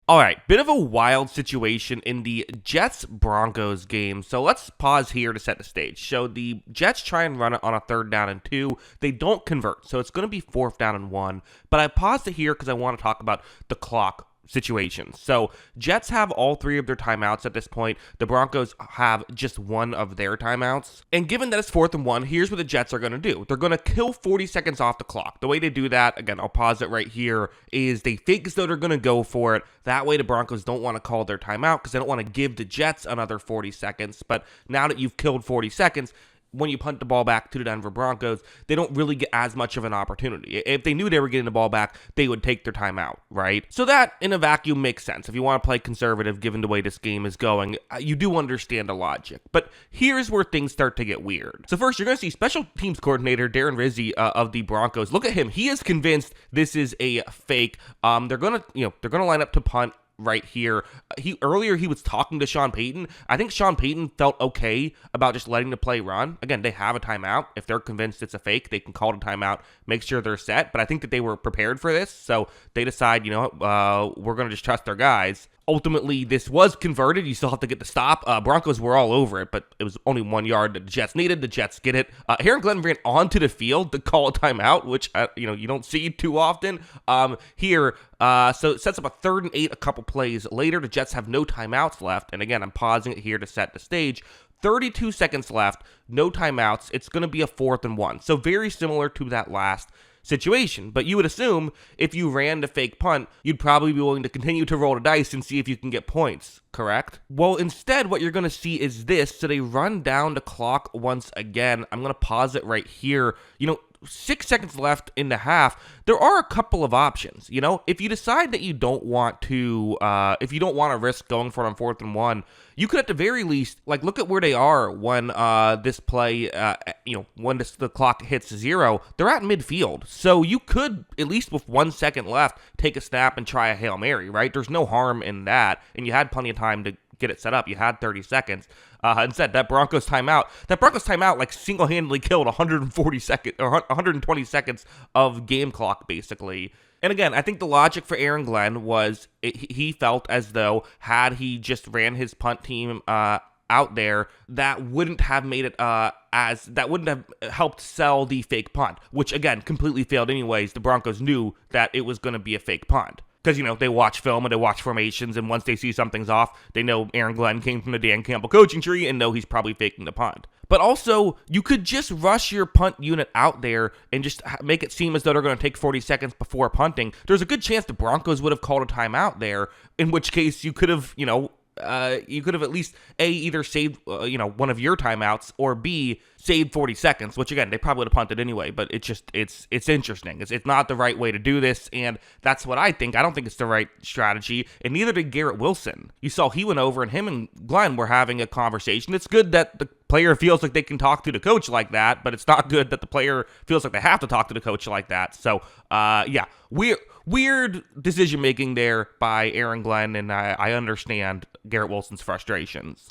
All right, bit of a wild situation in the Jets-Broncos game. So let's pause here to set the stage. So the Jets try and run it on a 3rd down and 2. They don't convert, so it's going to be 4th down and 1. But I paused it here because I want to talk about the clock situation. So Jets have all 3 of their timeouts at this point. The Broncos have just 1 of their timeouts. And given that it's 4th and 1, here's what the Jets are going to do. They're going to kill 40 seconds off the clock. The way they do that, again, I'll pause it right here, is they fake as though they're going to go for it. That way the Broncos don't want to call their timeout because they don't want to give the Jets another 40 seconds. But now that you've killed 40 seconds, when you punt the ball back to the Denver Broncos, they don't really get as much of an opportunity. If they knew they were getting the ball back, they would take their timeout, right? So that, in a vacuum, makes sense. If you want to play conservative, given the way this game is going, you do understand the logic. But here's where things start to get weird. So first, you're going to see special teams coordinator Darren Rizzi of the Broncos. Look at him. He is convinced this is a fake. They're going to line up to punt right here. Earlier he was talking to Sean Payton. I think Sean Payton felt okay about just letting the play run. Again, they have a timeout. If they're convinced it's a fake, they can call the timeout, make sure they're set. But I think that they were prepared for this, so they decide, we're going to just trust their guys. Ultimately, this was converted. You still have to get the stop. Broncos were all over it, but it was only 1 yard that the Jets needed. The Jets get it. Aaron Glenn ran onto the field to call a timeout, which you don't see too often. So it sets up a 3rd and 8 a couple plays later. The Jets have no timeouts left, and again, I'm pausing it here to set the stage. 32 seconds left, no timeouts. It's going to be a 4th and 1. So very similar to that last situation. But you would assume if you ran the fake punt, you'd probably be willing to continue to roll the dice and see if you can get points, correct? Well, instead, what you're going to see is this. So they run down the clock once again. I'm going to pause it right here. 6 seconds left in the half. There are a couple of options. If you decide that you don't want to, risk going for it on 4th and 1, you could at the very least, look at where they are when this play, when the clock hits 0. They're at midfield, so you could at least with 1 second left take a snap and try a Hail Mary, right? There's no harm in that, and you had plenty of time to get it set up. You had 30 seconds. Instead, that Broncos timeout single-handedly killed 120 seconds of game clock, basically. And again, I think the logic for Aaron Glenn was he felt as though had he just ran his punt team out there, that wouldn't have made it that wouldn't have helped sell the fake punt, which again completely failed anyways. The Broncos knew that it was going to be a fake punt. Because, they watch film and they watch formations, and once they see something's off, they know Aaron Glenn came from the Dan Campbell coaching tree and know he's probably faking the punt. But also, you could just rush your punt unit out there and just make it seem as though they're going to take 40 seconds before punting. There's a good chance the Broncos would have called a timeout there, in which case you could have, at least either saved one of your timeouts, or B, saved 40 seconds, which again they probably would have punted anyway. But it's interesting. It's not the right way to do this, and that's what I think. I don't think it's the right strategy, and neither did Garrett Wilson. You saw he went over, and him and Glenn were having a conversation. It's good that the player feels like they can talk to the coach like that, but it's not good that the player feels like they have to talk to the coach like that. So weird decision making there by Aaron Glenn, and I understand Garrett Wilson's frustrations.